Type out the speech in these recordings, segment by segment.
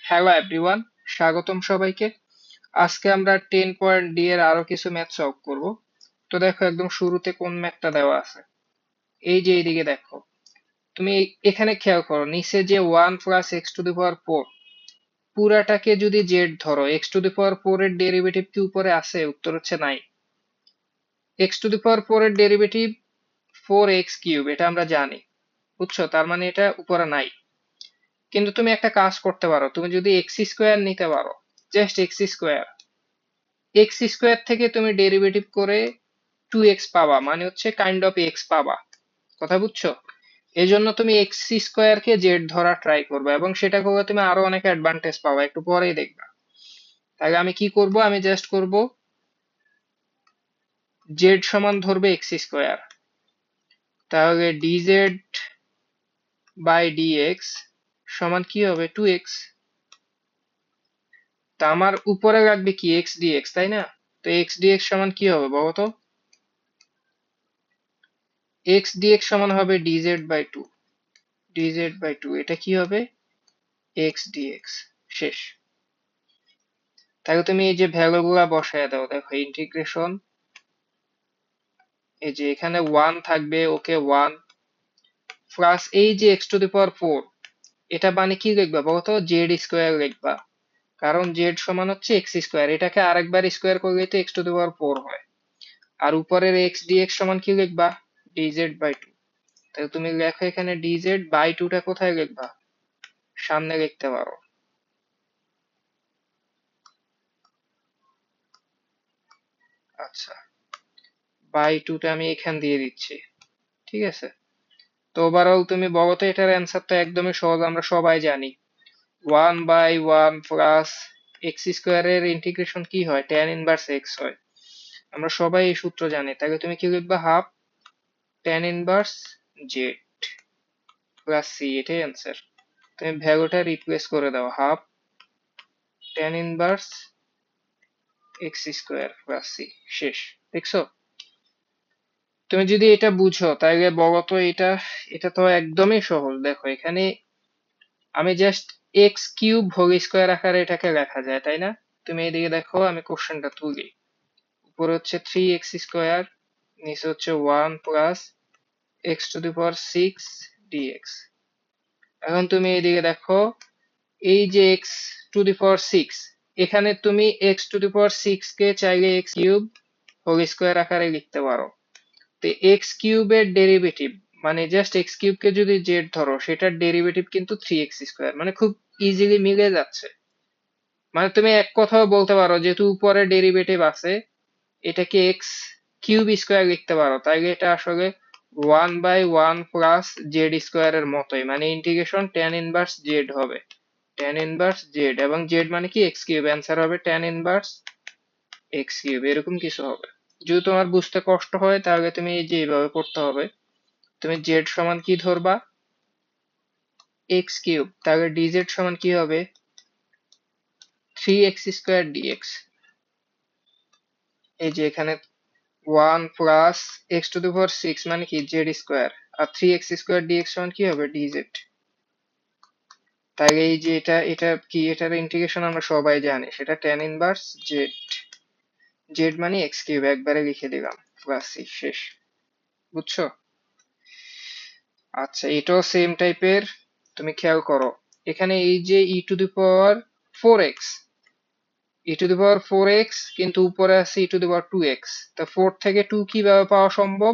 Hello everyone, স্বাগতম সবাইকে। আজকে আমরা 10.d এর আরো কিছু ম্যাথ সলভ করব। তো দেখো একদম শুরুতে কোন ম্যাথটা দেওয়া আছে, এই যে এইদিকে দেখো। তুমি এখানে খেয়াল করো, নিচে যে 1 plus x to the power 4, পুরাটাকে যদি জেড ধরো, এক্স টু দি পাওয়ার 4 এর ডেরিভেটিভ কি উপরে আছে? উত্তর হচ্ছে নাই। এক্স টু দি পাওয়ার 4 এর ডেরিভেটিভ 4x কিউব, এটা আমরা জানি, বুঝছো? তার মানে এটা উপরে নাই। কিন্তু তুমি একটা কাজ করতে পারো, তুমি যদি এক্স স্কোয়ার নিতে পারো, just x square, x square থেকে তুমি ডেরিভেটিভ করে 2x পাবা, মানে হচ্ছে কাইন্ড অফ এক্স পাবা। কথা বুঝছো? এই জন্য তুমি এক্স স্কোয়ার কে জেড ধরা ট্রাই করবে, এবং সেটা করলে তুমি আরো অনেক অ্যাডভান্টেজ পাবা, একটু পরেই দেখবা। তাহলে আমি কি করব, আমি জাস্ট করব জেড সমান ধরবে এক্স স্কোয়ার, তাহলে ডিজেড বাই ডিএক্স সমান কি হবে? 2x। তা আমার উপরে রাখবে কি? এক্স ডিএক্স, তাই না? তো এক্স ডিএক্স সমান কি হবে বলো তো? এক্স ডিএক্স সমান হবে ডিজেড বাই 2। ডিজেড বাই 2 এটা কি হবে? X dx. শেষ। তাহলে তুমি এই যে ভ্যালু গুলা বসায় দাও, দেখো ইন্টিগ্রেশন, এই যে এখানে 1 থাকবে, ওকে 1 প্লাস এই যে এক্স টু দি পাওয়ার 4, এটা মানে কি লিখবা বলতো? জেড স্কোয়ার লিখবা, কারণ জেড সমান হচ্ছে এক্স স্কোয়ার, এটাকে আরেকবার স্কোয়ার করলে তো এক্স টু দি পাওয়ার 4 হয়। আর উপরের এক্স ডিএক্স সমান কি লিখবা? Dz by 2। তাহলে তুমি লেখো এখানে ডিজেড বাই 2 টা কোথায় লিখবা? সামনে লিখতে পারো। আচ্ছা, বাই 2 টা আমি এখান দিয়ে দিচ্ছি, ঠিক আছে? তো ওভারঅল তুমি বলো তো, এটার অ্যান্সার তো একদমই সহজ, আমরা সবাই জানি। 1/1 প্লাস এক্স স্কোয়ারের ইন্টিগ্রেশন কি হয়? ট্যান ইনভার্স এক্স হয়। আমরা সবাই এই সূত্র জানি। তাহলে তুমি কি লিখবা? Half tan inverse z plus c, এটাই অ্যান্সার। তুমি ভ্যালুটা রিপ্লেস করে দাও, half tan inverse x square plus c. শেষ। দেখছো? তুমি যদি এটা বুঝো তাহলে বলো তো, এটা এটা তো একদমই সহজ। দেখো এখানে আমি just x cube whole square আকারে এটাকে লেখা যায়, তাই না? তুমি এদিকে দেখো, আমি কোশ্চেনটা তুলি। উপরে হচ্ছে 3x স্কোয়ার, নিচে হচ্ছে 1 plus x to the power 6 dx. এখন তুমি এদিকে দেখো, এই যে এক্স টু দি পাওয়ার 6, এখানে তুমি এক্স টু দি পাওয়ার 6 কে চাইলে এক্স কিউব হোল স্কোয়ার আকারে লিখতে পারো। তো এক্স কিউবের ডেরিভেটিভ, মানে জাস্ট এক্স কিউব কে যদি জেড ধরো, সেটার ডেরিভেটিভ কিন্তু 3x স্কোয়ার, মানে খুব ইজিলি মিলে যাচ্ছে। মানে তুমি এক কথাও বলতে পারো, যেহেতু উপরে ডেরিভেটিভ আছে, এটাকে এক্স কিউব স্কোয়ার লিখতে পারো। তাইলে এটা আসলে 1/1 প্লাস জেড স্কোয়ারের মতোই, মানে ইন্টিগ্রেশন ট্যান ইনভার্স জেড হবে। ট্যান ইনভার্স জেড, এবং জেড মানে কি? X cube. অ্যান্সার হবে ট্যান ইনভার্স এক্স কিউব, এরকম কিছু হবে। যদি তোমার বুঝতে কষ্ট হয় তাহলে তুমি এই যে এইভাবে করতে হবে। তুমি জেড সমান কি ধরবা? X cube. তাহলে ডিজেড সমান কি হবে? 3x square dx. এই যে এখানে 1 plus x to the power 6 মানে কি? Z square. আর 3x স্কোয়ার ডিএক্স সমান কি হবে? ডিজেড। তাহলে এই যে এটা এটা কি? এটার ইন্টিগ্রেশন আমরা সবাই জানি, সেটা ট্যান ইনভার্স জেড। জেড মানে এক্স কিউব, একবারে লিখে দিলাম প্লাস সি। শেষ। বুঝছো? আচ্ছা, এটাও সেম টাইপের। তুমি খেয়াল করো, এখানে এই যে ই to the power 4x, E to the power 4x, কিন্তু উপরে আছে ই টু দি পাওয়ার 2x। তা 4 থেকে 2 কিভাবে পাওয়া সম্ভব?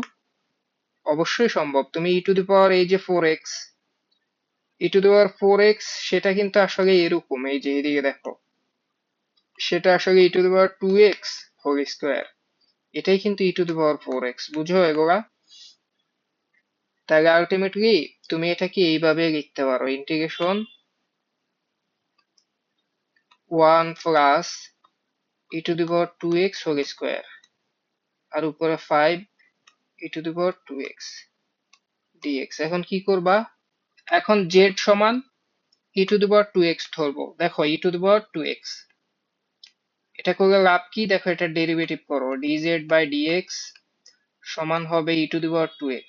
অবশ্যই সম্ভব। তুমি ই টু দি পাওয়ার এই যে 4x, E to the power 4x, সেটা কিন্তু আসলে এরকম, এই যে এদিকে দেখো, সেটা আসলে e to the power 2x whole square, এটাই কিন্তু e to the power 4x। বুঝো এগুলা? তাহলে আলটিমেটলি তুমি এটাকে এইভাবে লিখতে পারো, integration 1 plus e to the power 2x whole square, আর উপরে 5 ই to the power 2x dx. এখন কি করবা? এখন জেড সমান ই টু দি পাওয়ার 2x ধরবো। দেখো ই টু দি পাওয়ার 2x, এটা করলে লাভ কি? দেখো এটা ডেরিভেটিভ করো, ডিজেড বাই ডিএক্স সমান হবে e to the power 2x।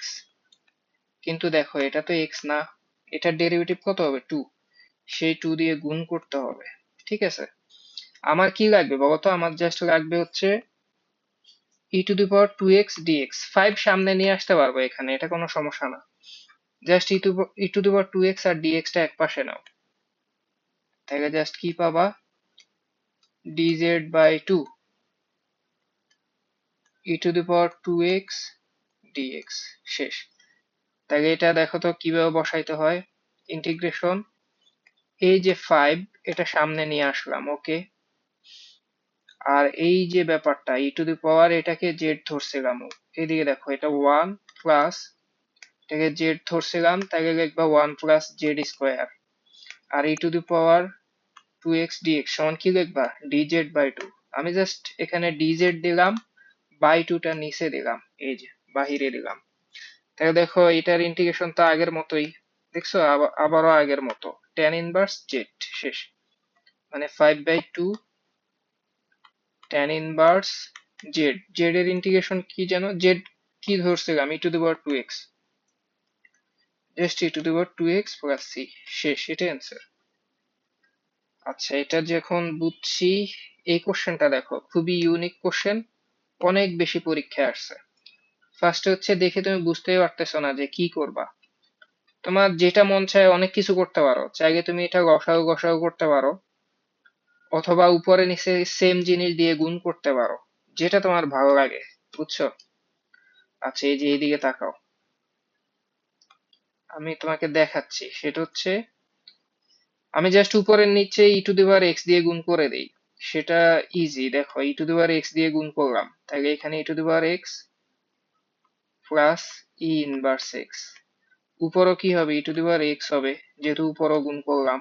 কিন্তু দেখো এটা তো x না, এটার ডেরিভেটিভ কত হবে? 2। সেই 2 দিয়ে গুণ করতে হবে। ঠিক আছে, আমার কি লাগবে বলতো? আমার জাস্ট লাগবে হচ্ছে e⁻²x dx। 5 সামনে নিয়ে আসতে পারবো এখানে, এটা কোনো সমস্যা না। জাস্ট e⁻²x আর dx টা এক পাশে নাও, তাহলে জাস্ট কি পাবা? dz/2 e⁻²x dx। শেষ। তাহলে এটা দেখো তো কিভাবে বসাইতে হয়। ইন্টিগ্রেশন, এই যে 5 এটা সামনে নিয়ে আসলাম, ওকে। আর এই যে ব্যাপারটা এটাকে জেড ধরছিলাম, এদিকে দেখো এটা 1 প্লাস, এটাকে জেড ধরছিলাম, তাকে লিখবা 1 প্লাস জেড স্কোয়ার। আর e⁻²x dx সমান কি লিখবা? dz/2। আমি জাস্ট এখানে dz দিলাম, বাই 2 টা নিচে দিলাম, এই যে বাহিরে দিলাম। তাহলে দেখো এটার ইন্টিগ্রেশন তো আগের মতোই, দেখছো? আবারও আগের মতো, tan ইনভার্স জেড। শেষ। মানে 5/2 tan ইনভার্স জেড। জেড এর ইন্টিগ্রেশন কি যেন? জেড কি ধরছিলাম? e⁻²x, just e⁻²x plus c। শেষ, এটা অ্যান্সার। আচ্ছা, এটা যখন বুঝছি, এই কোশ্চেনটা দেখো, খুবই ইউনিক কোশ্চেন, অনেক বেশি পরীক্ষায় আসছে। ফার্স্টে হচ্ছে দেখে তুমি বুঝতেই পারতেছো না যে কি করবা। তোমার যেটা মন চায় অনেক কিছু করতে পারো, চাইলে তুমি এটা গসাগু গসাগু করতে পারো, অথবা উপরে নিচে সেম জিনিস দিয়ে গুণ করতে পারো, যেটা তোমার ভালো লাগে, বুঝছো? আচ্ছা, এই যে এইদিকে তাকাও, আমি তোমাকে দেখাচ্ছি। সেটা হচ্ছে আমি জাস্ট উপরের নিচে e⁻x দিয়ে গুণ করে দেই, সেটা ইজি। দেখো e⁻x দিয়ে গুণ করলাম, তাহলে এখানে e⁻x plus E inverse x. উপরও কি হবে? e⁻x হবে, যেহেতু উপরও গুণ করলাম।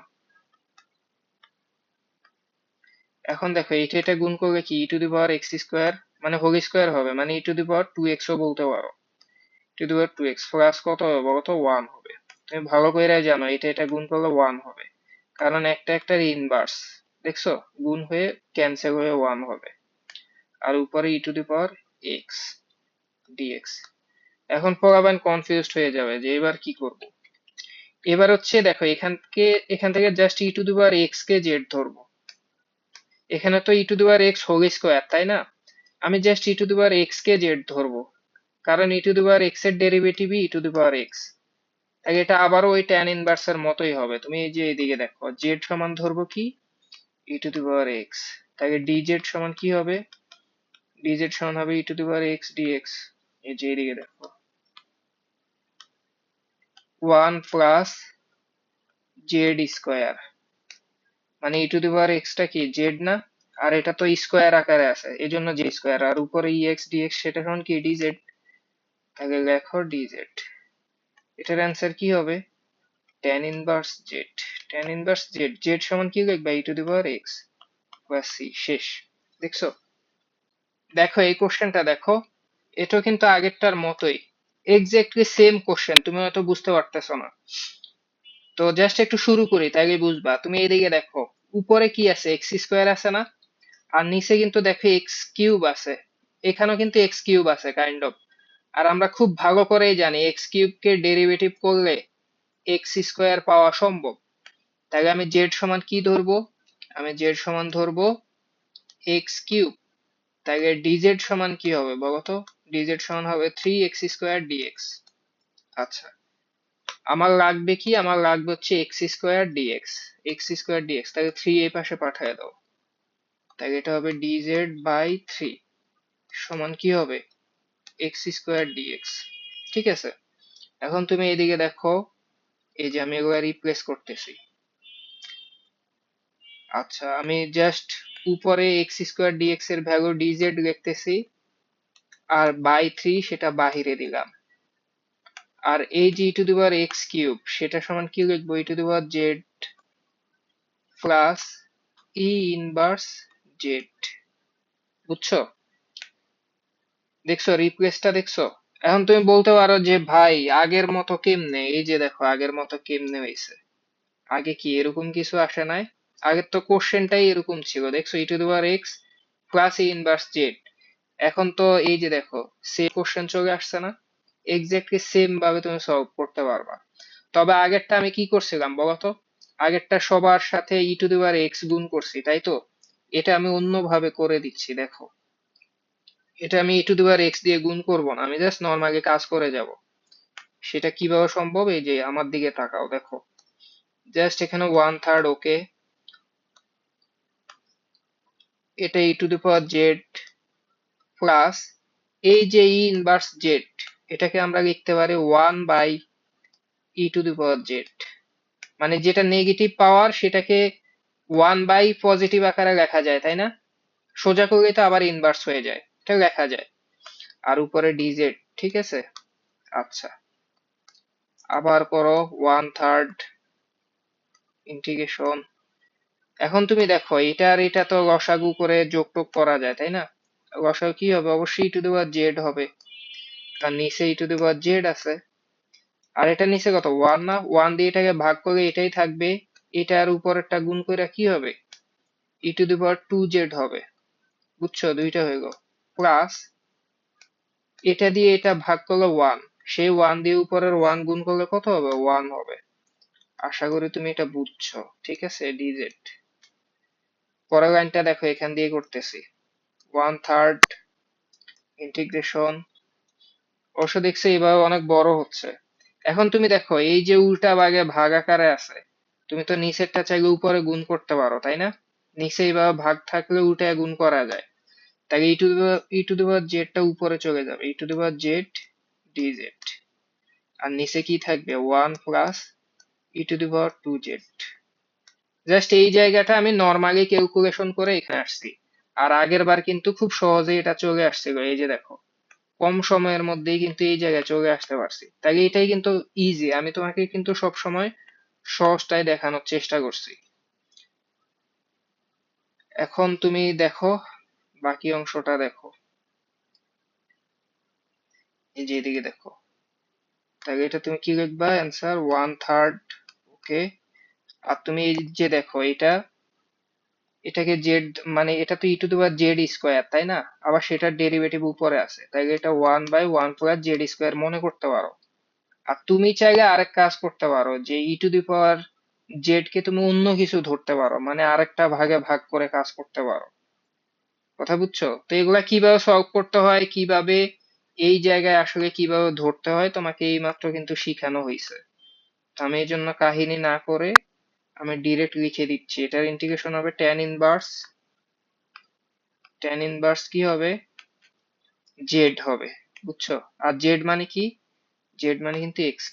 এখন দেখো এটা এটা গুণ করলে কি e⁻x স্কোয়ার, মানে হোল স্কোয়ার হবে, মানে e⁻2x ও বলতে পারো। e⁻2x প্লাস কত হবে বলো তো? 1 হবে। তুমি ভালো করে জানো এটা এটা গুণ করলে 1 হবে, কারণ একটা একটার ইনভার্স, দেখছো? গুণ হয়ে ক্যান্সেল হয়ে 1 হবে। আর উপরে e⁻x dx। এখন পোলাপান কনফিউজড হয়ে যাবে যে এবার কি করব। এবার হচ্ছে দেখো এখান থেকে জাস্ট e⁻x কে জেড ধরবো। এখানে তো e⁻x হোল স্কোয়ার, তাই না? আমি জাস্ট e⁻x কে জেড ধরবো, কারণ e⁻x এর ডেরিভেটিভই e⁻x। তাই এটা আবারও ওই tan ইনভার্স এর মতোই হবে। তুমি এই যে এদিকে দেখো, জেড সমান ধরবো কি? e⁻x। তাই dz সমান কি হবে? dz সমান হবে e⁻x dx। এই যে এদিকে দেখো, 1 প্লাস জেড স্কোয়ার, মানে e⁻x টা কি জেড না? আর এটা তো স্কোয়ার আকারে আছে, এই জন্য জে স্কোয়ার। আর উপরে ex dx সেটা সমান কি dz। তাহলে লেখো dz। এটার অ্যান্সার কি হবে? tan inverse Z. tan inverse Z, Z সমান কি লিখবা? e⁻x plus c। শেষ। দেখছো? দেখো এই কোশ্চেনটা দেখো, এটাও কিন্তু আগেরটার মতোই, এক্স্যাক্টলি সেম কোশ্চেন। তুমি হয়তো বুঝতে পারতেছো না, তো জাস্ট একটু শুরু করি তাইলে বুঝবা। তুমি এদিকে দেখো, উপরে কি আছে? এক্স স্কোয়ার আছে না? আর নিচে কিন্তু দেখো এক্স কিউব আছে, এখানেও কিন্তু এক্স কিউব আছে কাইন্ড অফ। আর আমরা খুব ভালো করেই জানি এক্স কিউব কে ডেরিভেটিভ করলে এক্স স্কোয়ার পাওয়া সম্ভব। তাহলে আমি জেড সমান কি ধরবো? আমি জেড সমান ধরবো এক্স কিউব। তাহলে ডিজেড সমান কি হবে বলতো? ডিজেড সমান হবে 3x² dx। আচ্ছা, আমার লাগবে কি? আমার লাগবে হচ্ছে x² dx। তাহলে 3 এই পাশে পাঠিয়ে দাও, তাহলে এটা হবে dz/3 সমান কি হবে? x² dx। ঠিক আছে, এখন তুমি এদিকে দেখো, এই যে আমি এগুলা রিপ্লেস করতেছি। আচ্ছা, আমি জাস্ট উপরে x² dx এর ভ্যালু dz লিখতেছি, আর বাই 3 সেটা বাহিরে দিলাম। আর এই যে e⁻x³ সেটা সমান কি লিখবো? e⁻z plus E inverse Z. বুঝছো? দেখছো রিপ্লেসটা? দেখছো? এখন তুমি বলতে পারো যে ভাই আগের মতো কেমনে? এই যে দেখো আগের মতো কেমনে হয়েছে। আগে কি এরকম কিছু আসে নাই? আগের তো কোশ্চেনটাই এরকম ছিল, দেখছো? e⁻x plus E inverse Z. এখন তো এই যে দেখো সেম কোশ্চেন চলে আসছে না? এক্স্যাক্টলি সেম ভাবে তুমি সলভ করতে পারবা। তবে আগেরটা আমি কি করছিলাম বলতো? আগেরটা সবার সাথে ই টু দি পাওয়ার এক্স গুণ করছি, তাই তো? এটা আমি অন্যভাবে করে দিচ্ছি, দেখো। এটা আমি e to the power x দিয়ে গুণ করব না, আমি জাস্ট নর্মালি কাজ করে যাব। সেটা কিভাবে সম্ভব? এই যে আমার দিকে তাকাও, দেখো। জাস্ট এখানে 1/3, ওকে। এটা e to the power z plus এই যে ই ইনভার্স জেড, এটাকে আমরা লিখতে পারি 1/ই টু দি পাওয়ার জেড। মানে যেটা নেগেটিভ পাওয়ার সেটাকে 1/পজিটিভ আকারে লেখা যায়, তাই না? সোজা করলে তো আবার ইনভার্স হয়ে যায়, এটা লেখা যায়। আর উপরে ডিজেড, ঠিক আছে? আচ্ছা, আবার করো 1/3 ইন্টিগ্রেশন। এখন তুমি দেখো এটা আর এটা তো লসাগু করে যোগ টোগ করা যায়, তাই না? লসাগু কি হবে? অবশ্যই ই টু দি পাওয়ার জেড হবে, আর নিচে ই টু দি পাওয়ার জেড আছে। আর এটা নিচে কত? 1 না? 1 দিয়ে এটাকে ভাগ করে এটাই থাকবে। এটার উপরেরটা গুণ করে কি হবে? E to the power 2z হবে। বুঝছো? দুইটা হয়ে গেল। প্লাস এটা দিয়ে এটা ভাগ করলে 1, সেই 1 দিয়ে উপরের 1 গুণ করলে কত হবে? 1 হবে। আশা করি তুমি এটা বুঝছো, ঠিক আছে? ডিজেড। পরের লাইনটা দেখো, এখান দিয়ে করতেছি। 1/3 ইন্টিগ্রেশন। অবশ্য দেখছি এইভাবে অনেক বড় হচ্ছে। এখন তুমি দেখো এই যে উল্টা ভাগে ভাগ আকারে আছে, তুমি তো নিচেরটা চাইলে উপরে গুণ করতে পারো, তাই না? নিচে এইভাবে ভাগ থাকলে উল্টায় গুণ করা যায়। তাহলে ই টু দি পাওয়ার জেডটা উপরে চলে যাবে, e to the power z dz. আর নিচে কি থাকবে? 1 plus e to the power 2z। Just এই জায়গাটা আমি নর্মালি ক্যালকুলেশন করে এখানে আসছি। আর আগের বার কিন্তু খুব সহজেই এটা চলে আসছিল, এই যে দেখো। কম সময়ের মধ্যেই কিন্তু এই জায়গায় চলে আসতে পারছি, তাই এটাই কিন্তু ইজি। আমি তোমাকে কিন্তু সব সময় সহজটাই দেখানোর চেষ্টা করছি। এখন তুমি দেখো বাকি অংশটা দেখো, এই যে এদিকে দেখো। তাহলে এটা তুমি কি লিখবা? অ্যান্সার 1/3, ওকে। আর তুমি এই যে দেখো এটা, এটাকে জেড, মানে এটা তো e to the power z square, তাই না? আবার সেটার ডেরিভেটিভ উপরে আছে, তাই এটা 1/1 প্লাস জেড স্কোয়ার মনে করতে পারো। আর তুমি চাইলে আরেক কাজ করতে পারো, যে ই টু দি পাওয়ার জেড কে তুমি অন্য কিছু ধরতে পারো, মানে আরেকটা ভাগে ভাগ করে কাজ করতে পারো। কথা বুঝছো? তো এগুলা কিভাবে সলভ করতে হয়, কিভাবে এই জায়গায় আসলে কিভাবে ধরতে হয়, তোমাকে এইমাত্র কিন্তু শিখানো হয়েছে। আমি এই জন্য কাহিনী না করে আমি ডিরেক্ট লিখে দিচ্ছি। এটার ইন্টিগ্রেশন হবে tan ইনভার্স কি হবে? জেড হবে। বুঝছো? আর জেড মানে কি? জেড মানে কিন্তু এক্স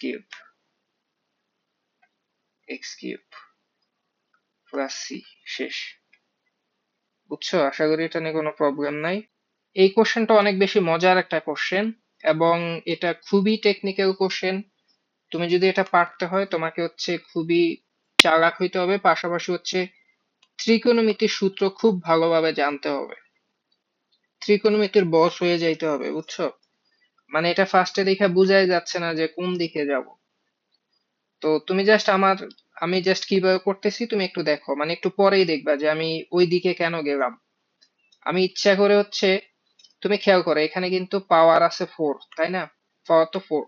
কিউব প্লাস সি। শেষ। বুঝছো? আশা করি এটা নিয়ে কোনো প্রবলেম নাই। এই কোশ্চেনটা অনেক বেশি মজার একটা কোশ্চেন, এবং এটা খুবই টেকনিক্যাল কোশ্চেন। তুমি যদি এটা পারতে হয় তোমাকে হচ্ছে খুবই চালাক হইতে হবে, পাশাপাশি হচ্ছে ত্রিকোণমিতির সূত্র খুব ভালোভাবে জানতে হবে। ত্রিকোণমিতির বস হয়ে যাইতে হবে, বুঝছো? মানে এটা ফার্স্টে দেখে বোঝাই যাচ্ছে না যে কোন দিকে যাব। তো তুমি জাস্ট আমি জাস্ট কিভাবে করতেছি তুমি একটু দেখো, মানে একটু পরেই দেখবা যে আমি ওই দিকে কেন গেলাম। আমি ইচ্ছা করে হচ্ছে, তুমি খেয়াল করো এখানে কিন্তু পাওয়ার আছে 4, তাই না? পাওয়ার তো 4।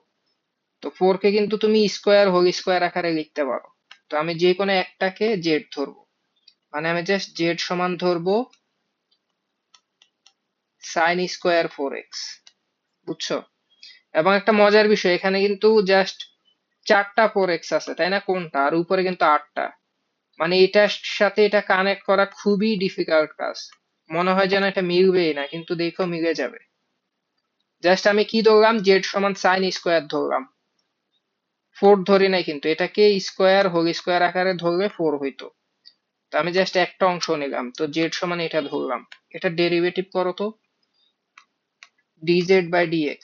তো 4 কে কিন্তু তুমি স্কোয়ার হোল স্কোয়ার আকারে লিখতে পারো। তো আমি যে কোনো একটাকে জেড ধরবো, মানে আমি জাস্ট জেড সমান ধরবো সাইন স্কোয়ার 4x। বুঝছো? এবং একটা মজার বিষয়, এখানে কিন্তু জাস্ট 4টা 4x আছে, তাই না? কোনটা? আর উপরে কিন্তু 8টা। মানে এটার সাথে এটা কানেক্ট করা খুবই ডিফিকাল্ট কাজ। মনে হয় যেন এটা মিলবেই না, কিন্তু দেখো মিলে যাবে। জাস্ট আমি কি ধরলাম? জেড সমান সাইন স্কোয়ার ধরলাম, 4 ধরি নাই, কিন্তু এটাকে স্কোয়ার হোল স্কোয়ার আকারে ধরলে 4 হইতো। তো আমি জাস্ট একটা অংশ নিলাম, তো জেড সমান এটা ধরলাম। এটা ডেরিভেটিভ করো তো। dz/dx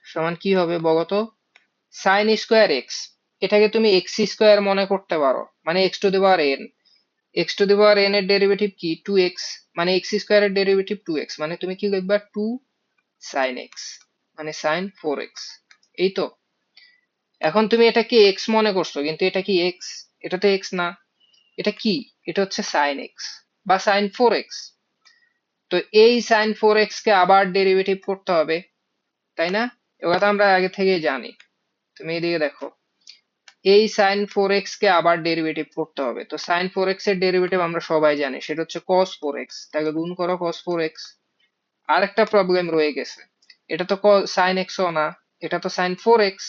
সমান কি হবে বলতো? Sine square x. এটাকে তুমি এক্স স্কোয়ার মনে করতে পারো, মানে x to the power N. X to the power N এর ডেরিভেটিভ কি? 2x। মানে এক্স স্কোয়ার এর ডেরিভেটিভ 2x, মানে তুমি কি লিখবা? 2 সাইন এক্স, মানে সাইন 4x। এই তো। এখন তুমি এটাকে এক্স মনে করছো, কিন্তু এটা কি এক্স? এটা তো এক্স না। এটা কি? এটা হচ্ছে সাইন এক্স বা সাইন 4x। তো এই সাইন 4x কে আবার ডেরিভেটিভ করতে হবে, তাই না? এগুলো তো আমরা আগে থেকেই জানি। তুমি এদিকে দেখো, এই সাইন ফোর এক্স কে আবার ডেরিভেটিভ করতে হবে। তো সাইন ফোর এক্স এর ডেরিভেটিভ আমরা সবাই জানি, সেটা হচ্ছে কস ফোর এক্স। তাকে গুণ করো কস ফোর এক্স। আর একটা প্রবলেম রয়ে গেছে, এটা তো সাইন এক্স ও না, এটা তো সাইন ফোর এক্স।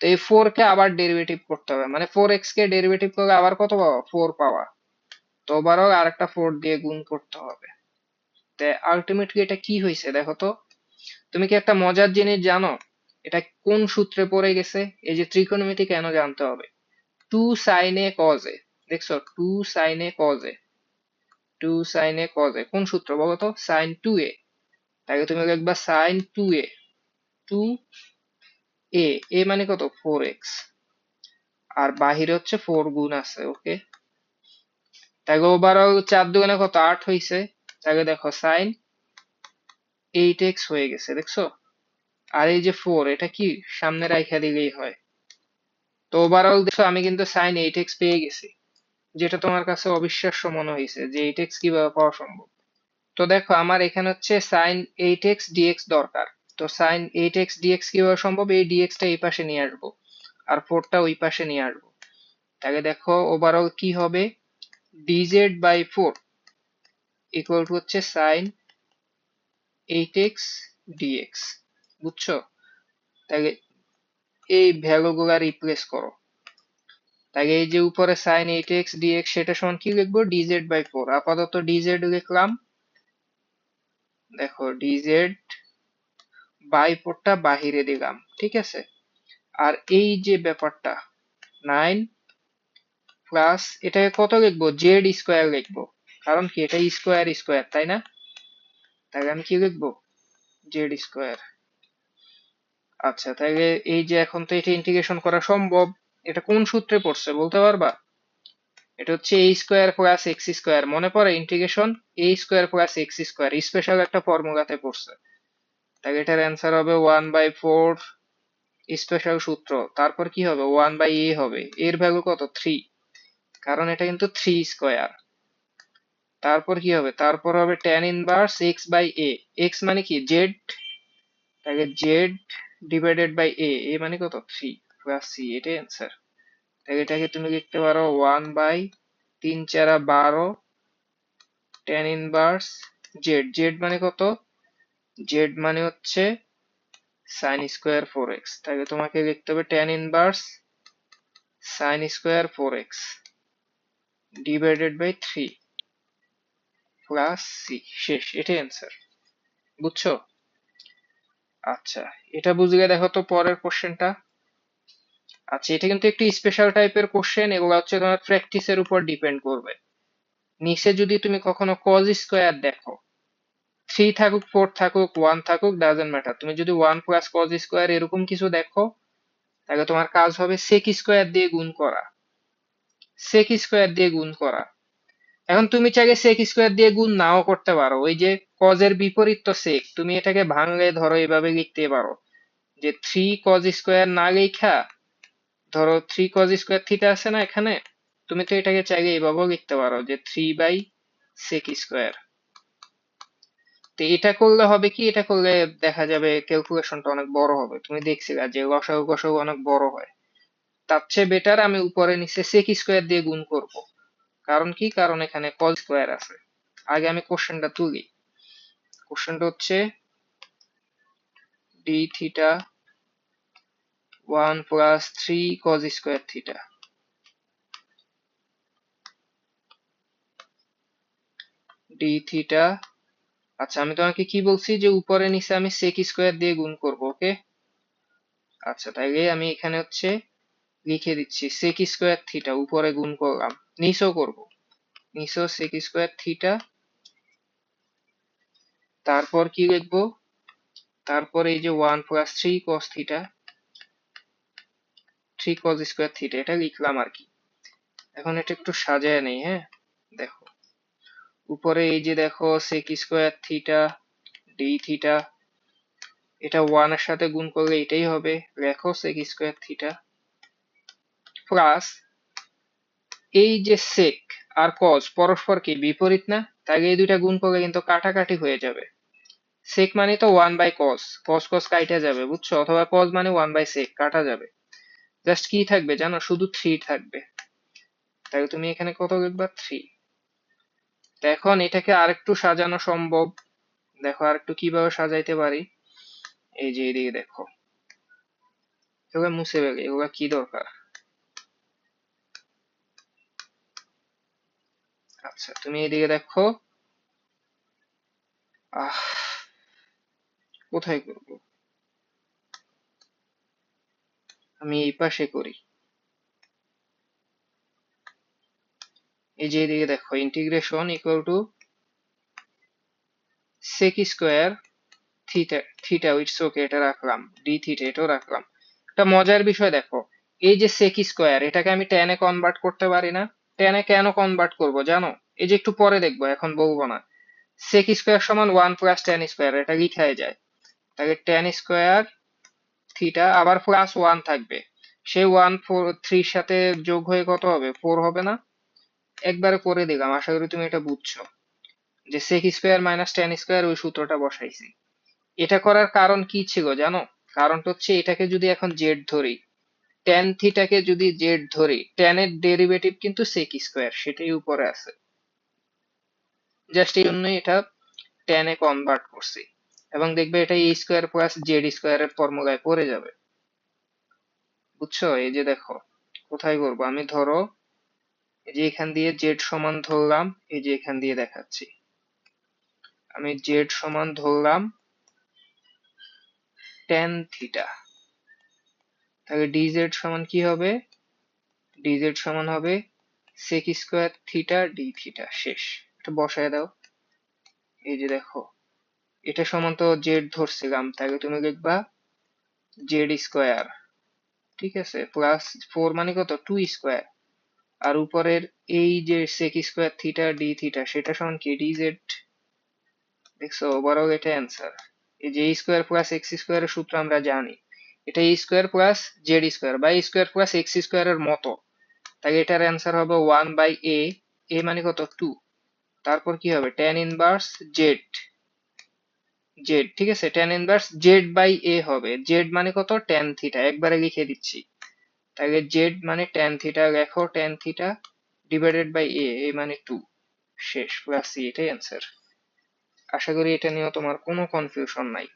তো এই ফোর কে আবার ডেরিভেটিভ করতে হবে, মানে ফোর এক্স কে ডেরিভেটিভ করলে আবার কত পাওয়া, ফোর পাওয়া। তো ওভারঅল আরেকটা ফোর দিয়ে গুণ করতে হবে। তো আলটিমেটলি এটা কি হয়েছে দেখো তো। তুমি কি একটা মজার জিনিস জানো, এটা কোন সূত্রে পড়ে গেছে? এই যে ত্রিকোণমিতি কেন জানতে হবে, two sine A cos A. দেখছো, two sine A cos A, two sine A cos A কোন সূত্র বলো তো, সাইন টু এ। তাকে তুমি লিখবা sign two a, two A, a মানে কত, ফোর এক্স, আর বাহিরে হচ্ছে ফোর গুণ আছে, ওকে। তাকে ওভারঅল চার দুগুণে কত, আট হইছে। তাকে দেখো সাইন এইট এক্স হয়ে গেছে, দেখছো। আর এই যে ফোর, এটা কি সামনে রাইখা দিলেই হয়। তো ওভারঅল দেখো আমি কিন্তু সাইন এইট এক্স পেয়ে গেছি, যেটা তোমার কাছে অবিশ্বাস্য মনে হয়েছে যে এইট এক্স কিভাবে পাওয়া সম্ভব। তো দেখো আমার এখানে হচ্ছে সাইন এইট এক্স ডিএক্স দরকার। তো সাইন এইট এক্স ডিএক্স কিভাবে সম্ভব, এই ডিএক্স টা এই পাশে নিয়ে আসবো, আর ফোরটা ওই পাশে নিয়ে আসবো। তাহলে দেখো ওভারঅল কি হবে, dz by four equal to হচ্ছে সাইন এইট এক্স ডিএক্স, বুঝছো। তাহলে এই ভ্যালু গুলা রিপ্লেস করো। তাহলে এই যে উপরে সাইন এইট এক্স ডিএক্স সেটা সমান কি লিখবো, ডিজেড বাই ফোর। আপাতত ডিজেড লিখলাম, দেখো ডিজেড বাই ফোরটা বাহিরে দিলাম, ঠিক আছে। আর এই যে ব্যাপারটা, নাইন প্লাস এটাকে কত লিখবো, জেড স্কোয়ার লিখবো, কারণ কি এটা স্কোয়ার স্কোয়ার, তাই না। তাহলে আমি কি লিখবো, জেড স্কোয়ার। আচ্ছা, তাহলে এই যে এখন তো এটা ইন্টিগ্রেশন করা সম্ভব, এটা কোন সূত্রে পড়ছে বলতে পারবা? এটা হচ্ছে a square plus x square, মনে পড়ে integration, a square plus x square, special একটা ফর্মুলাতে পড়ছে। তাহলে এটার অ্যান্সার হবে ওয়ান বাই ফোর, স্পেশাল সূত্র। তারপর কি হবে, ওয়ান বাই এ হবে, এর ভ্যালু কত, থ্রি, কারণ এটা কিন্তু থ্রি স্কোয়ার। তারপর কি হবে, তারপর হবে tan inverse x by a, x মানে কি জেড, তাহলে z divided by a, a মানে কত, থ্রি প্লাস সি, এটাই অ্যান্সার। তাহলে এটাকে তুমি লিখতে পারো ওয়ান বাই তিন চারা বারো, tan ইনভার্স জেড, জেড মানে কত, জেড মানে হচ্ছে সাইন স্কোয়ার ফোর এক্স। তাহলে তোমাকে লিখতে হবে tan inverse sine square four x divided by three plus c, শেষ, এটাই অ্যান্সার, বুঝছো। আচ্ছা, এটা বুঝলে দেখো তো পরের কোশ্চেনটা। আচ্ছা, এটা কিন্তু একটু স্পেশাল টাইপের কোশ্চেন, এগুলো হচ্ছে তোমার প্র্যাকটিসের উপর ডিপেন্ড করবে। নিচে যদি তুমি কখনো কজ স্কোয়ার দেখো, থ্রি থাকুক ফোর থাকুক ওয়ান থাকুক ডাজেন্ট ম্যাটার, তুমি যদি ওয়ান প্লাস কজ স্কোয়ার এরকম কিছু দেখো, তাহলে তোমার কাজ হবে সেক স্কোয়ার দিয়ে গুণ করা, সেক স্কোয়ার দিয়ে গুণ করা। এখন তুমি চাইলে সেক স্কোয়ার দিয়ে গুণ নাও করতে পারো, ওই যে কজের বিপরীত তো সেক, তুমি এটাকে ভাঙলে ধরো এভাবে লিখতে পারো যে থ্রি কজ স্কোয়ার না লেখা, ধরো থ্রি কজ স্কোয়ার থিটা আছে না এখানে, তুমি তো এটাকে চাইলে এইভাবেও লিখতে পারো যে থ্রি বাই সেক স্কোয়ার। তো এটা করলে হবে কি, এটা করলে দেখা যাবে ক্যালকুলেশনটা অনেক বড় হবে, তুমি দেখছিলা যে লসাগু গসাগু অনেক বড় হয়। তার চেয়ে বেটার আমি উপরে নিচে সেক স্কোয়ার দিয়ে গুণ করব। কারণ কি, কারণ এখানে কজ স্কোয়ার আছে। আগে আমি কোশ্চেনটা তুলি। কোশ্চেনটা হচ্ছে D theta one plus three cos square theta, d theta. আচ্ছা, আমি তোমাকে কি বলছি যে উপরে নিচে আমি সেক স্কোয়ার দিয়ে গুণ করব, ওকে। আচ্ছা, তাইলে আমি এখানে হচ্ছে লিখে দিচ্ছি সেক স্কোয়ার থিটা, উপরে গুণ করলাম, নিচেও করব, নিচেও সেক স্কোয়ার থিটা। তারপর কি লিখবো, তারপর এই যে one plus three cos theta, three cos square theta, এটা লিখলাম আর কি। এখন এটা একটু সাজায় নেই, হ্যাঁ। দেখো উপরে এই যে দেখো sec square theta d theta, এটা ওয়ান এর সাথে গুণ করলে এটাই হবে, লেখো সেক স্কোয়ার থিটা প্লাস এই যে সেক আর কজ পরস্পর কি বিপরীত না, তাই এই দুইটা গুণ করলে কিন্তু কাটাকাটি হয়ে যাবে। সেক মানে তো ওয়ান বাই কস, কস কস কাইটা যাবে, বুঝছো, অথবা কস মানে ওয়ান বাই সেক কাটা যাবে। জাস্ট কি থাকবে জানো, শুধু 3 থাকবে। তাহলে তুমি এখানে কত লিখবা, 3। তো এখন এটাকে আরেকটু সাজানো সম্ভব। দেখো আরেকটু কিভাবে সাজাইতে পারি। এই যে এদিকে দেখো, এগুলো মুছে ফেলে, এগুলো কি দরকার। আচ্ছা তুমি এদিকে দেখো, আহ কোথায় করবো, আমি এই পাশে করি। এই যে এদিকে দেখো, integration equal to sec square theta, theta it's okay, এটা রাখলাম, ডি থিটা এটাও রাখলাম। একটা মজার বিষয় দেখো, এই যে sec স্কোয়ার এটাকে আমি tan এ কনভার্ট করতে পারি না? tan এ কেন কনভার্ট করব জানো? এই যে একটু পরে দেখবো, এখন বলবো না। sec স্কোয়ার সমান 1 প্লাস tan স্কোয়ার, এটা লিখাই যায়। তাহলে tan স্কোয়ার থিটা আবার প্লাস 1 থাকবে, সেই 1 3 এর সাথে যোগ হয়ে কত হবে, 4 হবে না? একবারে করে দিলাম, আশা করি তুমি এটা বুঝছো যে sec square minus tan square ওই সূত্রটা বসাইছি। এটা করার কারণ কি ছিল জানো? কারণটা হচ্ছে এটাকে যদি এখন জেড ধরি, tan থিটাকে যদি জেড ধরি, tan এর ডেরিভেটিভ কিন্তু sec স্কোয়ার, সেটাই উপরে আছে। জাস্ট এই জন্যই এটা tan এ কনভার্ট করছি। এবং দেখবে এটা a স্কোয়ার প্লাস জেড স্কোয়ারের ফর্মুলায় পড়ে যাবে। বুঝছো? এই যে দেখো কোথায় করবো আমি, ধরো এই যে এখান দিয়ে জেড সমান ধরলাম, এই যে এখান দিয়ে দেখাচ্ছি, আমি জেড সমান ধরলাম tan থিটা। তাহলে dz সমান কি হবে, dz সমান হবে sec square theta d theta. শেষ, এটা বসায় দাও। এই যে দেখো, এটা সমান তো জেড ধরছিলাম, তাহলে তুমি লিখবা জেড স্কোয়ার, ঠিক আছে, প্লাস 4 মানে কত, 2 স্কোয়ার, আর উপরের এই যে sec square theta d theta সেটা সমান কি, dz। দেখছো, ওভারঅল এটা অ্যান্সার। এই যে স্কোয়ার প্লাস এক্স স্কোয়ারের সূত্র আমরা জানি, এটা স্কোয়ার প্লাস জেড স্কোয়ার বা স্কোয়ার প্লাস এক্স স্কোয়ারের মতো। তাই এটার অ্যান্সার হবে 1 বাই এ, এ মানে কত, 2। তারপর কি হবে, tan ইনভার্স জেড, জেড ঠিক আছে, tan ইনভার্স জেড বাই এ হবে, জেড মানে কত, tan থিটা, একবারে লিখে দিচ্ছি। তাহলে জেড মানে tan থিটা, লেখো tan theta divided by a, a মানে 2। শেষ, প্লাস সি, এটাই অ্যান্সার। আশা করি এটা নিয়ে তোমার কোনো কনফিউশন নাই।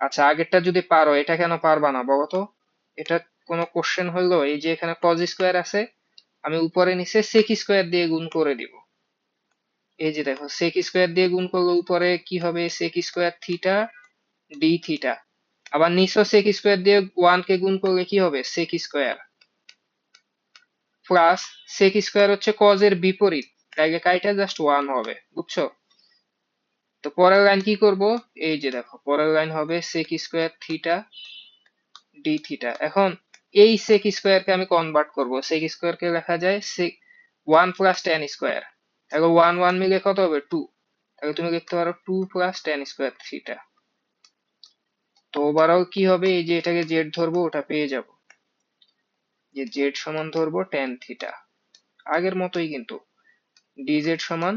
আচ্ছা আগেরটা যদি পারো, এটা কেন পারবা না বলো তো? এটা কোনো কোশ্চেন হইলো? এই যে এখানে cos স্কোয়ার আছে, আমি উপরে নিচে sec স্কোয়ার দিয়ে গুণ করে দিব। এই যে দেখো, sec স্কোয়ার দিয়ে গুণ করলে উপরে কি হবে, sec square theta d theta, আবার নিচেও sec স্কোয়ার দিয়ে 1 কে গুণ করলে কি হবে, sec square, plus sec square হচ্ছে cos এর বিপরীত, তাই কাইটা জাস্ট 1 হবে। বুঝছো? তো পরের লাইন কি করব, এই যে দেখো পরের লাইন হবে sec square theta d theta. এখন এই sec স্কোয়ার কে আমি কনভার্ট করব, sec স্কোয়ার কে লেখা যায় sec 1 প্লাস tan স্কোয়ার, তাহলে 1 1 মিলে কত হবে, 2। তাহলে তুমি লিখতে পারো 2 প্লাস tan স্কোয়ার থিটা। তো ওভারঅল কি হবে, এই যে এটাকে জেড ধরবো, ওটা পেয়ে যাব, যে জেড সমান ধরবো tan থিটা, আগের মতোই কিন্তু, dz সমান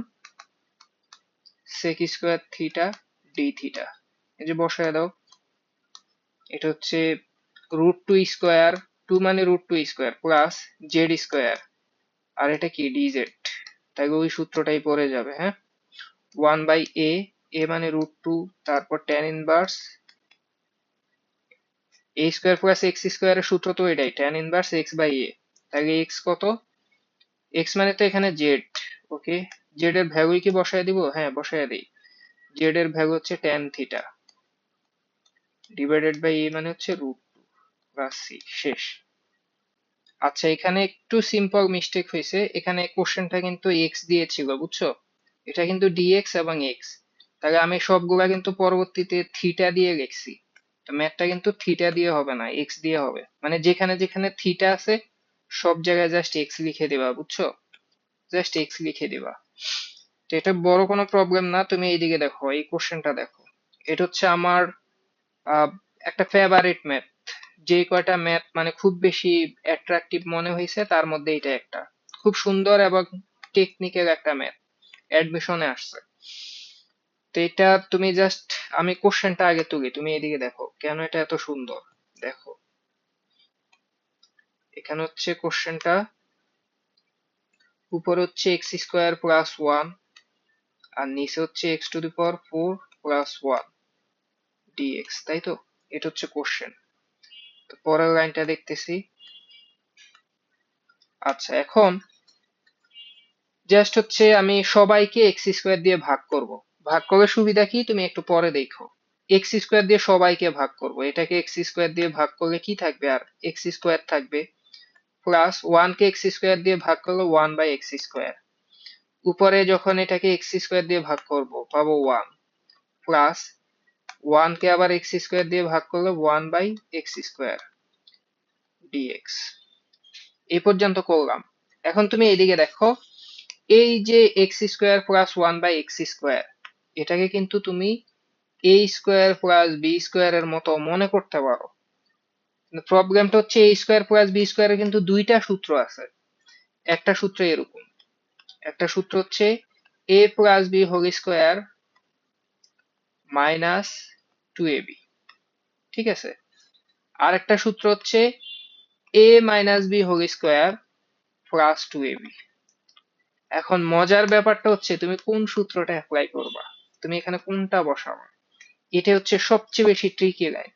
sec square theta d theta. এই যে বসায় দাও, এটা হচ্ছে রুট টু স্কোয়ার, 2 মানে root two square plus z square, আর এটা কি, ডিজেড, তাই ওই সূত্রটাই পড়ে যাবে। হ্যাঁ, 1 বাই এ, এ মানে রুট টু, তারপর tan ইনভার্স এ স্কোয়ার প্লাস এক্স স্কোয়ারের সূত্র তো এটাই, tan ইনভার্স এক্স বাই এ। তাহলে এক্স কত, এক্স মানে তো এখানে জেড, ওকে, জেড এর ভ্যালু কি বসায় দিব, হ্যাঁ বসায় দিই। জেড এর ভ্যালু হচ্ছে tan থিটা ডিভাইডেড বাই এ মানে হচ্ছে রুট টু প্লাস সি। শেষ। আচ্ছা এখানে একটু সিম্পল মিস্টেক হয়েছে, এখানে কোশ্চেনটা কিন্তু এক্স দিয়েছিল, বুঝছো? এটা কিন্তু ডিএক্স এবং এক্স, তাহলে আমি সবগুলা কিন্তু পরবর্তীতে থিটা দিয়ে লিখছি। তো ম্যাথটা কিন্তু থিটা দিয়ে হবে না, এক্স দিয়ে হবে, মানে যেখানে যেখানে থিটা আছে সব জায়গায় জাস্ট এক্স লিখে দিবা, বুঝছো? জাস্ট এক্স লিখে দিবা। তো এটা বড় কোনো প্রবলেম না। তুমি এইদিকে দেখো, এই কোশ্চেনটা দেখো, এটা হচ্ছে আমার আহ, একটা ফেভারিট ম্যাথ। যে কয়টা ম্যাথ মানে খুব বেশি অ্যাট্রাকটিভ মনে হয়েছে তার মধ্যে এটা একটা, খুব সুন্দর এবং টেকনিক্যাল একটা ম্যাথ, অ্যাডমিশনে আসছে। তো এটা তুমি জাস্ট, আমি কোশ্চেনটা আগে তুলি, তুমি এদিকে দেখো কেন এটা এত সুন্দর। দেখো, এখানে হচ্ছে কোশ্চেনটা উপরে হচ্ছে এক্স স্কোয়ার প্লাস ওয়ান আর নিচে হচ্ছে x to the power 4 plus one dx, তাই তো? এটা হচ্ছে কোশ্চেন। তো পরের লাইনটা দেখতেছি। আচ্ছা, এখন জাস্ট হচ্ছে আমি সবাইকে এক্স স্কোয়ার দিয়ে ভাগ করব। ভাগ করার সুবিধা কি তুমি একটু পরে দেখো। এক্স স্কোয়ার দিয়ে সবাইকে ভাগ করব, এটাকে এক্স স্কোয়ার দিয়ে ভাগ করলে কি থাকবে, আর এক্স স্কোয়ার থাকবে, প্লাস ওয়ান কে এক্স স্কোয়ার দিয়ে ভাগ করলে ওয়ান বাই এক্স স্কোয়ার। উপরে যখন এটাকে এক্স স্কোয়ার দিয়ে ভাগ করব পাবো ওয়ান, প্লাস ওয়ান কে আবার এক্স স্কোয়ার দিয়ে ভাগ করলে one by x square dx. এই পর্যন্ত করলাম। এখন তুমি এইদিকে দেখো, এই যে x square plus one by x square, এটাকে কিন্তু তুমি এ স্কোয়ার প্লাস বি স্কোয়ারের মতো মনে করতে পারো। প্রবলেমটা হচ্ছে এ স্কোয়ার প্লাস বি স্কোয়ারের কিন্তু দুইটা সূত্র আছে। একটা সূত্র এরকম, একটা সূত্র হচ্ছে a plus b whole square minus two a b, ঠিক আছে? আর একটা সূত্র হচ্ছে a minus b whole square plus two a b. এখন মজার ব্যাপারটা হচ্ছে তুমি কোন সূত্রটা অ্যাপ্লাই করবা, তুমি এখানে কোনটা বসাবা, এটা হচ্ছে সবচেয়ে বেশি ট্রিকি লাইন।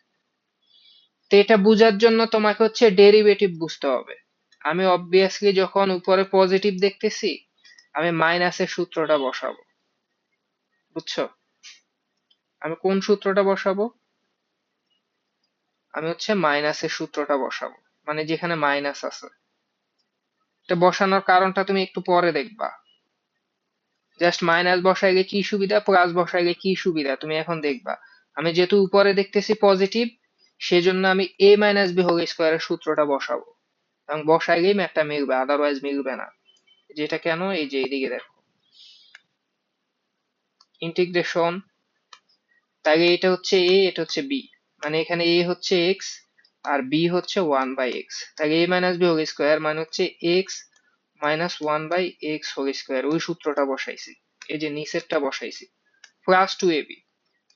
তো এটা বোঝার জন্য তোমাকে হচ্ছে ডেরিভেটিভ বুঝতে হবে। আমি অবভিয়াসলি যখন উপরে পজিটিভ দেখতেছি, আমি মাইনাসের সূত্রটা বসাবো, বুঝছো? আমি কোন সূত্রটা বসাবো, আমি হচ্ছে মাইনাসের সূত্রটা বসাবো, মানে যেখানে মাইনাস আছে। এটা বসানোর কারণটা তুমি একটু পরে দেখবা। জাস্ট মাইনাস বসাইলে কি সুবিধা, প্লাস বসাইলে কি সুবিধা, তুমি এখন দেখবা। আমি যেহেতু উপরে দেখতেছি পজিটিভ, সেজন্য আমি এ মাইনাস বি হোল স্কোয়ারের সূত্রটা বসাবো, এবং বসাইলেই ম্যাথটা মিলবে, আদারওয়াইজ মিলবে না। যেটা কেন, এই যে এইদিকে দেখো, ইন্টিগ্রেশন, তাহলে এটা হচ্ছে এ, এটা হচ্ছে বি, মানে এখানে এ হচ্ছে এক্স আর বি হচ্ছে ওয়ান বাই এক্স। তাহলে a minus b whole square মানে হচ্ছে x minus one by x whole square, ওই সূত্রটা বসাইছি, এই যে নিচেরটা বসাইছি, plus two a b.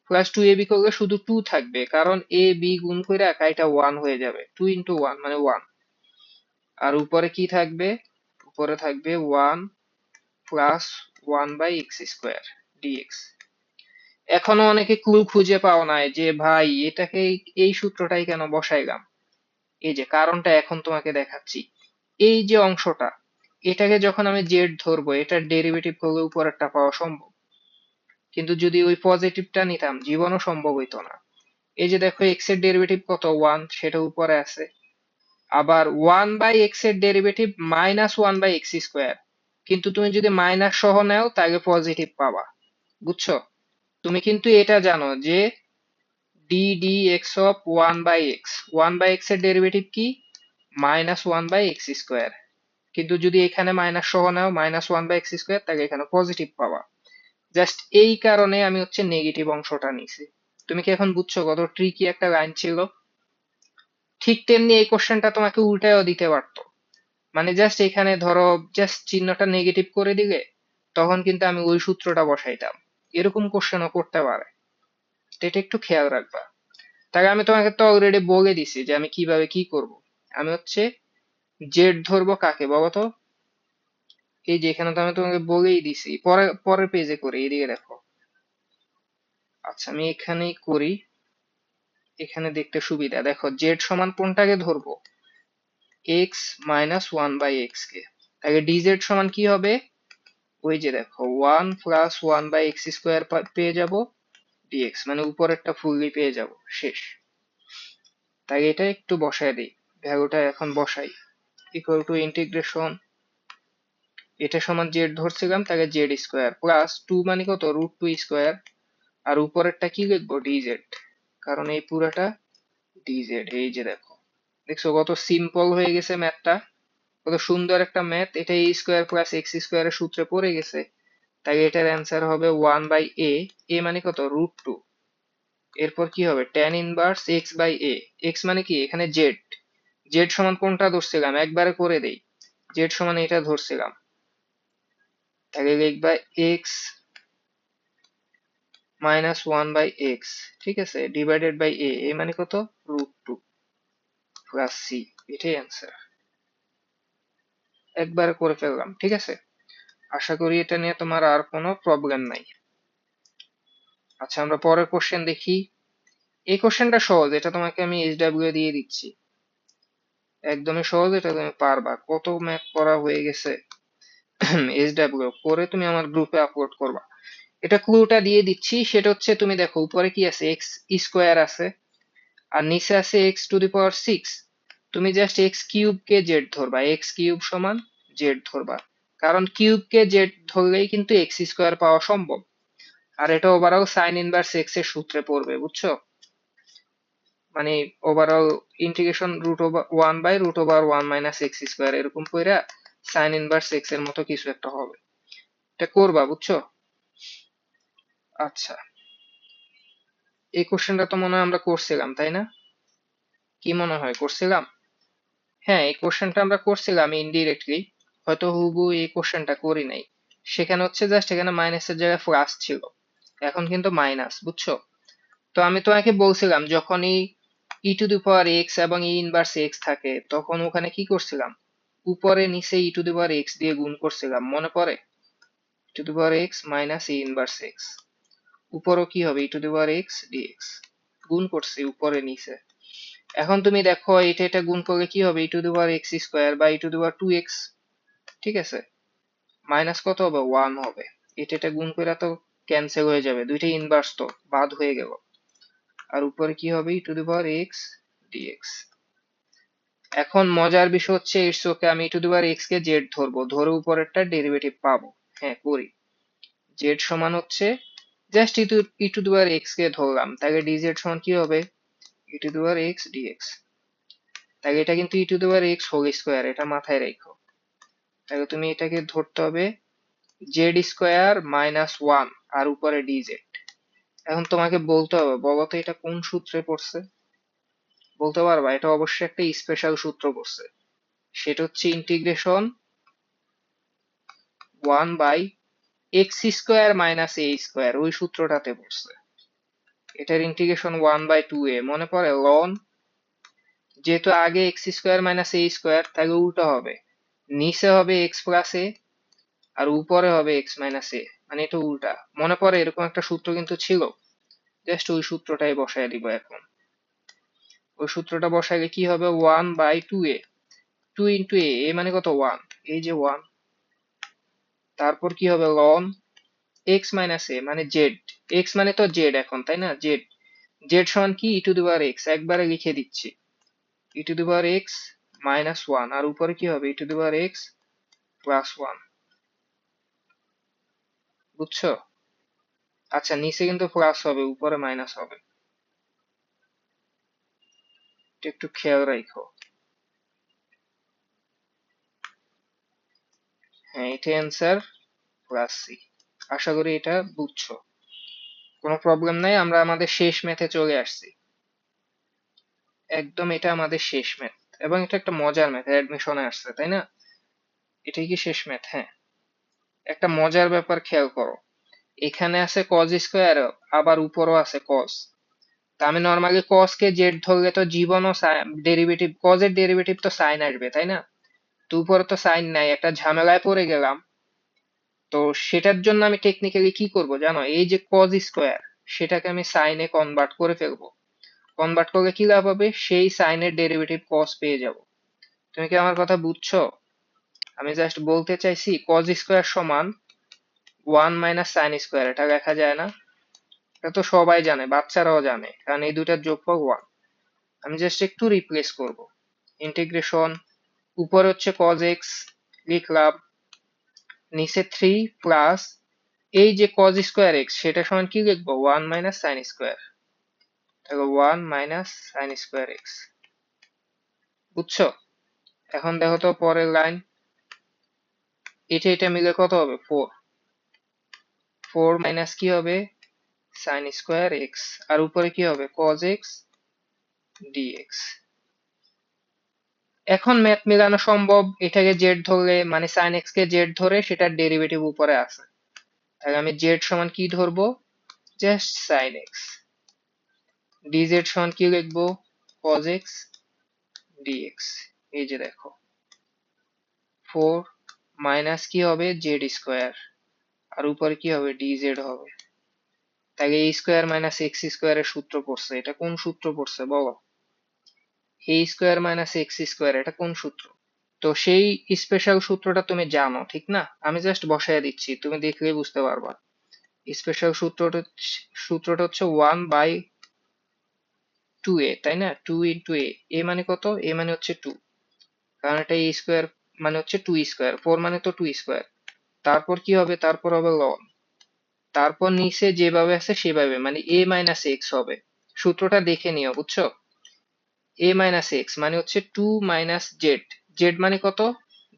Plus two a b করলে শুধু টু থাকবে, কারণ এ বি গুণ করে একা এটা ওয়ান হয়ে যাবে, টু ইন্টু ওয়ান মানে ওয়ান। আর উপরে কি থাকবে, উপরে থাকবে one plus one by x square dx. এখনো অনেকে ক্লু খুঁজে পাও নাই যে ভাই এটাকে এই সূত্রটাই কেন বসাইলাম। এই যে কারণটা এখন তোমাকে দেখাচ্ছি। এই যে অংশটা, এটাকে যখন আমি জেড ধরবো, এটার ডেরিভেটিভ করলে উপরেরটা পাওয়া সম্ভব, কিন্তু যদি ওই পজিটিভটা নিতাম জীবনও সম্ভব হইতো না। এই যে দেখো এক্স এর ডেরিভেটিভ কত, ওয়ান, সেটা উপরে আছে। আবার ওয়ান বাই এক্স এর derivative minus one by x square, কিন্তু তুমি যদি মাইনাস সহ নাও তাহলে পজিটিভ পাবা, বুঝছো? তুমি কিন্তু এটা জানো যে d d x of one by x, one by x এর ডেরিভেটিভ কি, minus one by x square, কিন্তু যদি এখানে মাইনাস সহ নাও minus one by x square, তাহলে এখানে পজিটিভ পাবা। জাস্ট এই কারণে আমি হচ্ছে নেগেটিভ অংশটা নিছি। তুমি কি এখন বুঝছো কত ট্রিকি একটা লাইন ছিল? ঠিক তেমনি এই কোশ্চেনটা তোমাকে উল্টায়ও দিতে পারতো, মানে জাস্ট এখানে ধরো জাস্ট চিহ্নটা নেগেটিভ করে দিলে তখন কিন্তু আমি ওই সূত্রটা বসাইতাম, এরকম কোশ্চেনও করতে পারে। তো এটা একটু খেয়াল রাখবা। তাহলে আমি তোমাকে তো অলরেডি বলে দিছি যে আমি কিভাবে কি করব। আমি হচ্ছে জেড ধরবো কাকে বলো তো, এই যে এখানে তো আমি তোমাকে বলেই দিছি, পরের পেজে করি, এদিকে দেখো। আচ্ছা আমি এখানেই করি, এখানে দেখতে সুবিধা, দেখো জেড সমান কোনটাকে ধরবো, x minus one by x কে। তাহলে ডিজেড সমান কি হবে, ওই যে দেখো one plus one by x square পেয়ে যাব ডিএক্স, মানে উপরেরটা ফুললি পেয়ে যাব, শেষ। তাই এটা একটু বসায় দিই, ভ্যালুটা এখন বসাই, ইকুয়াল টু ইন্টিগ্রেশন, এটা সমান জেড ধরছিলাম, তাকে জেড স্কোয়ার প্লাস টু মানে কত, রুট টু স্কোয়ার, আর উপরেরটা কি লিখবো, ডিজেড, কারণ এই পুরাটা ডিজেড। এই যে দেখো, দেখছো কত সিম্পল হয়ে গেছে ম্যাথটা, কত সুন্দর একটা ম্যাথ। এটা এ স্কোয়ার প্লাস এক্স স্কোয়ারের সূত্রে পড়ে গেছে, তাই এটার অ্যান্সার হবে ওয়ান বাই এ, এ মানে কত, রুট টু, এরপর কি হবে tan inverse x by a, x মানে কি এখানে জেড, জেড সমান কোনটা ধরছিলাম একবারে করে দেই, জেড সমান এটা ধরছিলাম, তাহলে লিখবা x minus one by x, ঠিক আছে, ডিভাইডেড বাই এ, এ মানে কত, রুট টু প্লাস সি, এটাই অ্যান্সার। একবারে করে ফেললাম, ঠিক আছে। আশা করি এটা নিয়ে তোমার আর কোনো প্রবলেম নাই। আচ্ছা, আমরা পরের কোশ্চেন দেখি। এই কোশ্চেনটা সহজ, এটা তোমাকে আমি SW দিয়ে দিচ্ছি, একদমই সহজ, এটা তুমি পারবা। কত ম্যাথ করা হয়ে গেছে SW করে তুমি আমার গ্রুপে আপলোড করবা। এটা ক্লুটা দিয়ে দিচ্ছি, সেটা হচ্ছে তুমি দেখো উপরে কি আছে, এক্স স্কোয়ার আছে আর নিচে আছে x to the power six. তুমি জাস্ট এক্স কিউব কে জেড ধরবা, এক্স কিউব সমান জেড ধরবা, কারণ কিউব কে জেড ধরলেই কিন্তু এক্স স্কোয়ার পাওয়া সম্ভব। আর এটা ওভারঅল সাইন ইনভার্স এক্স এর সূত্রে পড়বে, বুঝছো? মানে overall integration root over one by root over one minus x square এরকম কইরা সাইন ইনভার্স এক্স এর মতো কিছু একটা হবে। এটা করবা, বুঝছো? আচ্ছা, এই কোশ্চেনটা তো মনে হয় আমরা করছিলাম, তাই না? কি মনে হয়, করছিলাম? হ্যাঁ, এই কোশ্চেনটা আমরা করছিলাম ইনডিরেক্টলি, হয়তো হুবহু এই কোশ্চেনটা করি নাই। সেখানে হচ্ছে জাস্ট এখানে মাইনাসের জায়গায় প্লাস ছিল, এখন কিন্তু মাইনাস, বুঝছো? তো আমি তোমাকে বলছিলাম যখনই ই টু দি পাওয়ার এক্স এবং ই ইনভার্স এক্স থাকে তখন ওখানে কি করছিলাম, উপরে নিচে ই টু দি পাওয়ার এক্স দিয়ে গুণ করছিলাম, মনে পড়ে? E to the power x minus e inverse x, উপরও কি হবে, e to the power x dx, গুণ করছি উপরে নিচে। এখন তুমি দেখো এটা এটা গুণ করলে কি হবে, e to the power x square বা e to the power two x, ঠিক আছে। মাইনাস কত হবে, ওয়ান হবে। এটা এটা গুণ করে তো ক্যান্সেল হয়ে যাবে, দুইটা ইনভার্স তো বাদ হয়ে গেল। আর উপরে কি হবে, e to the power x dx. এখন মজার বিষয় হচ্ছে ইটস ওকে, আমি e to the power x কে জেড ধরবো, ধরে উপরেরটা ডেরিভেটিভ পাবো। হ্যাঁ, করি। জেড সমান হচ্ছে just e to the power x কে ধরলাম, তাহলে ডিজেড সমান কি হবে, e to the power x dx. তাহলে এটা কিন্তু e to the power x whole square, এটা মাথায় রেখো। তাহলে তুমি এটাকে ধরতে হবে জেড স্কোয়ার মাইনাস ওয়ান আর উপরে ডিজেড। এখন তোমাকে বলতে হবে, বলো তো এটা কোন সূত্রে পড়ছে? বলতে পারবা? এটা অবশ্যই একটা স্পেশাল সূত্র পড়ছে, সেটা হচ্ছে integration one by x square minus a square, ওই সূত্রটাতে পড়ছে। এটার integration one by two a, মনে পড়ে? লন, যেহেতু আগে x square minus a square, তাহলে উল্টো হবে, নিচে হবে এক্স প্লাস এ আর উপরে হবে এক্স মাইনাস এ, মানে এটা উল্টা। মনে পড়ে এরকম একটা সূত্র কিন্তু ছিল, জাস্ট ওই সূত্রটাই বসায় দিব এখন। ওই সূত্রটা বসাইলে কি হবে, one by two a, two into a, a মানে কত, ওয়ান, এই যে ওয়ান। তারপর কি হবে, লন এক্স মাইনাস এ মানে জেড, এক্স মানে তো জেড এখন, তাই না? জেড, জেড সমান কি, ই টু দি পাওয়ার এক্স, একবারে লিখে দিচ্ছি, e to the power x minus one, আর উপরে কি হবে, e to the power x plus one, বুঝছো? আচ্ছা, নিচে কিন্তু প্লাস হবে, উপরে মাইনাস হবে, এটা একটু খেয়াল রাখো। হ্যাঁ, এটা অ্যান্সার প্লাস সি। আশা করি এটা বুঝছো, কোনো প্রবলেম নাই। আমরা আমাদের শেষ ম্যাথে চলে আসছি, একদম এটা আমাদের শেষ ম্যাথ, এবং এটা একটা মজার ম্যাথ, অ্যাডমিশনে আসছে, তাই না? এটাই কি শেষ ম্যাথ? হ্যাঁ। একটা মজার ব্যাপার খেয়াল করো, এখানে আছে কজ স্কোয়ার, আবার উপরও আছে কজ। তা আমি নর্মালি কজ কে জেড ধরলে তো জীবনও ডেরিভেটিভ, কজের ডেরিভেটিভ তো সাইন আসবে, তাই না? তো উপরে তো সাইন নাই, একটা ঝামেলায় পড়ে গেলাম। তো সেটার জন্য আমি টেকনিক্যালি কি করব জানো, এই যে কজ স্কোয়ার, সেটাকে আমি সাইনে কনভার্ট করে ফেলবো। কনভার্ট করলে কি লাভ হবে, সেই সাইনের ডেরিভেটিভ কজ পেয়ে যাব। তুমি কি আমার কথা বুঝছো? আমি জাস্ট বলতে চাইছি কজ স্কোয়ার সমান ওয়ান মাইনাস সাইন স্কোয়ার, এটা লেখা যায় না? এটা তো সবাই জানে, বাচ্চারাও জানে, কারণ এই দুটার যোগফল ওয়ান। আমি জাস্ট একটু রিপ্লেস করব, ইন্টিগ্রেশন উপরে হচ্ছে কজ এক্স লিখলাম, নিচে থ্রি প্লাস এই যে কজ স্কোয়ার এক্স, সেটা সমান কি লিখবো, ওয়ান মাইনাস সাইন স্কোয়ার, তাহলে one minus sine square x, বুঝছো? এখন দেখো তো পরের লাইন, এটা এটা মিলে কত হবে, ফোর, ফোর মাইনাস কি হবে, সাইন স্কোয়ার এক্স, আর উপরে কি হবে, কজ এক্স ডিএক্স। এখন ম্যাথ মেলানো সম্ভব, এটাকে জেড ধরলে মানে সাইন এক্স কে জেড ধরে সেটার ডেরিভেটিভ উপরে আছে, তাহলে আমি জেড সমান কি ধরবো, জাস্ট সাইন এক্স, ডিজেড সমান কি লিখবো, কজ এক্স ডিএক্স। এই যে দেখো, 4 মাইনাস কি হবে জেড স্কোয়ার, আর উপরে কি হবে ডিজেড হবে। তাহলে এ স্কোয়ার মাইনাস এক্স স্কোয়ারের সূত্র পড়ছে, এটা কোন সূত্র পড়ছে বলো? এ স্কোয়ার মাইনাস এক্স স্কোয়ার, এটা কোন সূত্র? তো সেই স্পেশাল সূত্রটা তুমি জানো ঠিক না, আমি জাস্ট বসায় দিচ্ছি, তুমি দেখলেই বুঝতে পারবা। স্পেশাল সূত্রটা হচ্ছে 1/2a, তাই না? 2 × a মানে কত? a মানে হচ্ছে 2, কারণ এটা a স্কোয়ার মানে হচ্ছে 2 স্কোয়ার, 4 মানে তো 2 স্কোয়ার। তারপর কি হবে? তারপর হবে লন, তারপর নিচে যেভাবে আছে সেভাবে, মানে a মাইনাস এক্স হবে। সূত্রটা দেখে নিও, বুঝছো? a মাইনাস এক্স মানে হচ্ছে 2 মাইনাস জেড, জেড মানে কত?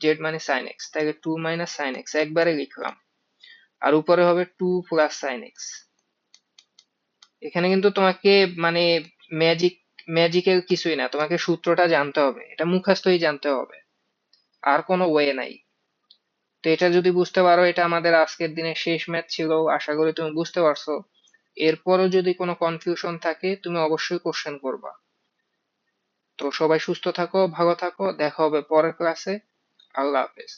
জেড মানে সাইন এক্স, তাহলে 2 মাইনাস সাইন এক্স একবারে লিখলাম, আর উপরে হবে 2 প্লাস সাইন এক্স। এখানে কিন্তু তোমাকে মানে ম্যাজিক ম্যাজিকের কিছুই না, তোমাকে সূত্রটা জানতে হবে, এটা মুখস্থই জানতে হবে, আর কোনো ওয়ে নাই। তো এটা যদি বুঝতে পারো, এটা আমাদের আজকের দিনের শেষ ম্যাথ ছিল, আশা করি তুমি বুঝতে পারছো। এরপরও যদি কোনো কনফিউশন থাকে তুমি অবশ্যই কোশ্চেন করবা। তো সবাই সুস্থ থাকো, ভালো থাকো, দেখা হবে পরের ক্লাসে। আল্লাহ হাফেজ।